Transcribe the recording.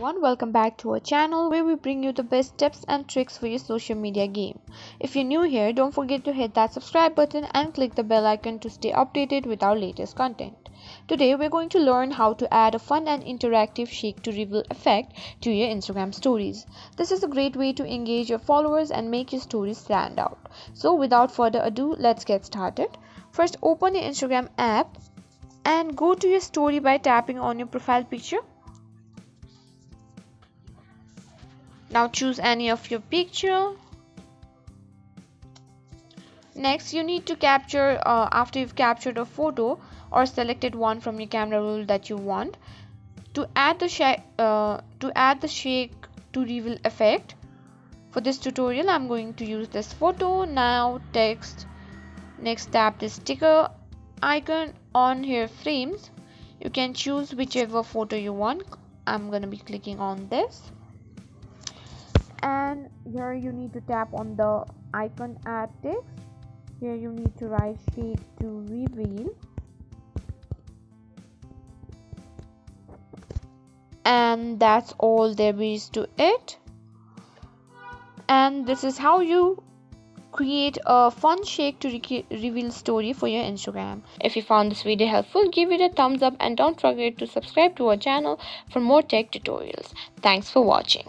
everyone, welcome back to our channel where we bring you the best tips and tricks for your social media game. If you're new here, don't forget to hit that subscribe button and click the bell icon to stay updated with our latest content. Today we're going to learn how to add a fun and interactive shake to reveal effect to your Instagram stories. This is a great way to engage your followers and make your stories stand out. So without further ado, let's get started. First, open your Instagram app and go to your story by tapping on your profile picture. Now choose any of your picture. Next, you need to capture after you've captured a photo or selected one from your camera roll that you want to add the shake to reveal effect. For this tutorial, I'm going to use this photo. Now text. Next, tap the sticker icon on here frames. You can choose whichever photo you want. I'm gonna be clicking on this. And here you need to tap on the icon add text. Here you need to write shake to reveal, and that's all there is to it. And this is how you create a fun shake to reveal story for your Instagram. If you found this video helpful, give it a thumbs up and don't forget to subscribe to our channel for more tech tutorials. Thanks for watching.